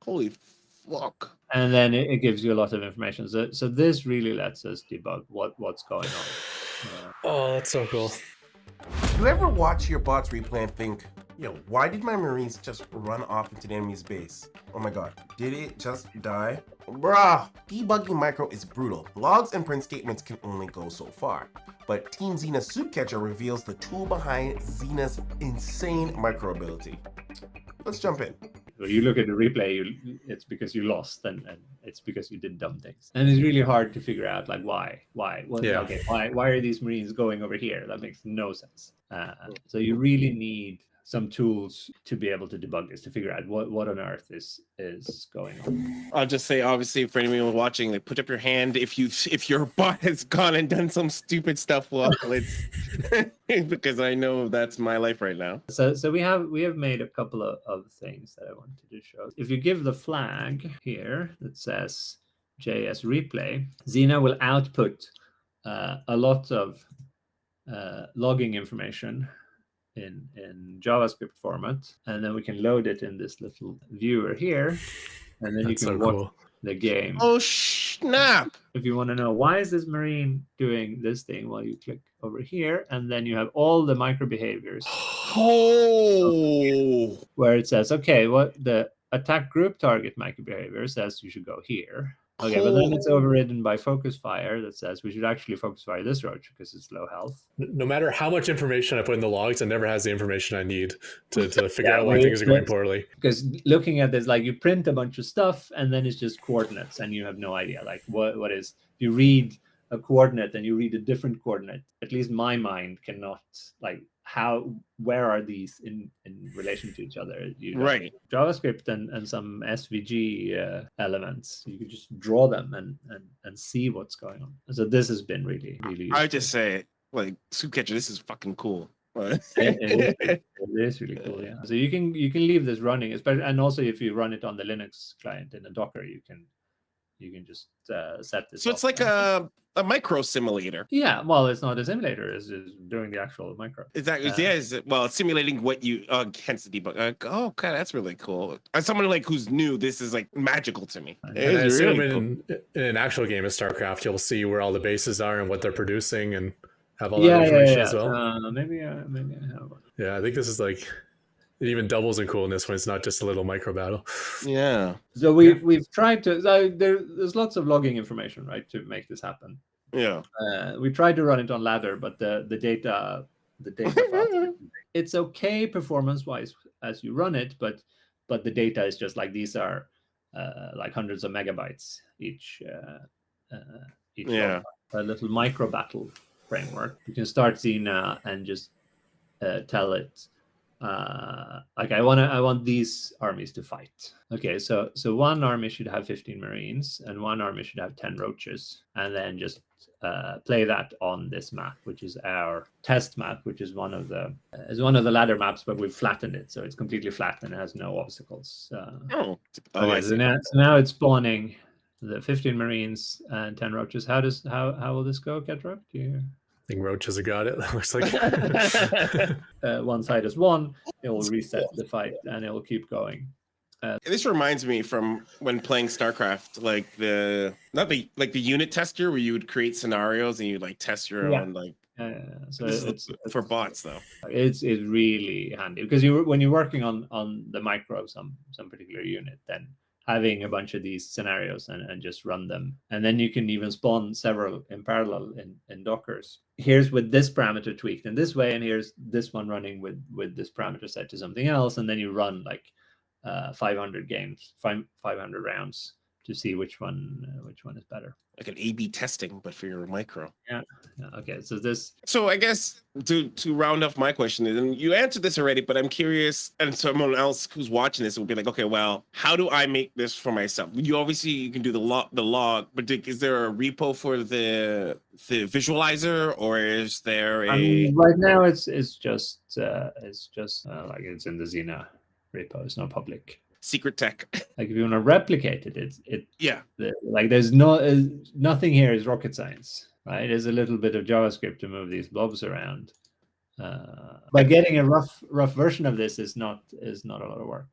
Holy fuck. And then it gives you a lot of information. So this really lets us debug what's going on. Oh, that's so cool. Do you ever watch your bots replay and think, yo, why did my Marines just run off into the enemy's base? Oh my god, did it just die? Bruh! Debugging micro is brutal. Logs and print statements can only go so far. But Team Xena's Soupcatcher reveals the tool behind Xena's insane micro ability. Let's jump in. When you look at the replay, it's because you lost, and it's because you did dumb things. And it's really hard to figure out, like, why? Well, Yeah. Okay, why are these Marines going over here? That makes no sense. So you really need some tools to be able to debug this, to figure out what on earth is going on. I'll just say, obviously, for anyone watching, like, put up your hand if your bot has gone and done some stupid stuff while it's because I know that's my life right now. So we have made a couple of things that I wanted to show. If you give the flag here that says JS replay, Xena will output a lot of logging information in JavaScript format, and then we can load it in this little viewer here, and then That's you can so watch cool. the game. Oh snap! If you want to know why is this Marine doing this thing, well, you click over here, and then you have all the micro behaviors. Oh, Where it says, okay, what the attack group target micro behavior says you should go here. Okay, but then it's overridden by focus fire that says we should actually focus fire this roach because it's low health. No matter how much information I put in the logs, it never has the information I need to figure out why things are going poorly. Because looking at this, like, you print a bunch of stuff and then it's just coordinates and you have no idea, like, what is, you read a coordinate and you read a different coordinate. At least my mind cannot, like, where are these in relation to each other? right. JavaScript and some SVG elements, you can just draw them and see what's going on. So this has been really useful. I just say, like, Soupcatcher, this is fucking cool. It is really cool, yeah. So you can leave this running, especially, and also if you run it on the Linux client in a Docker, you can just set this. So it's like a micro simulator. Yeah, well, it's not a simulator; it's doing the actual micro. Exactly. It's simulating what you hence the debug. Oh, okay, that's really cool. As someone like who's new, this is like magical to me. And I assume in an actual game of StarCraft, you'll see where all the bases are and what they're producing, and have all that information as well. Maybe I have one. Yeah, I think this is like, it even doubles in coolness when it's not just a little micro battle. Yeah. So we've tried to. There's lots of logging information, right, to make this happen. Yeah. We tried to run it on ladder, but the data file, it's okay performance-wise as you run it, but the data is just like, these are like hundreds of megabytes each. Yeah. A little micro battle framework. You can start Xena and just tell it, like, I want these armies to fight. Okay, so one army should have 15 Marines and one army should have 10 roaches, and then just play that on this map, which is our test map, which is one of the ladder maps, but we've flattened it, so it's completely flat and it has no obstacles. Okay, so now it's spawning the 15 Marines and 10 roaches. How will this go, Ketrok? I think roaches have got it. That looks like one side is one. It will reset the fight and it will keep going. This reminds me from when playing StarCraft, like the unit tester where you would create scenarios and you like test your own like. So it's for bots though. It's really handy because when you're working on the micro of some particular unit, then having a bunch of these scenarios and just run them, and then you can even spawn several in parallel in Dockers. Here's with this parameter tweaked in this way, and here's this one running with this parameter set to something else, and then you run like 500 games, 500 rounds to see which one is better. Like an A/B testing, but for your micro. Yeah. Okay. So I guess to round off my question, and you answered this already, but I'm curious, and someone else who's watching this will be like, okay, well, how do I make this for myself? You can do the log, but is there a repo for the visualizer, or is there a? Right now it's just like it's in the Xena repo. It's not public. Secret tech. Like if you want to replicate it, yeah. Like there's nothing here is rocket science, right? There's a little bit of JavaScript to move these blobs around. But getting a rough version of this is not a lot of work.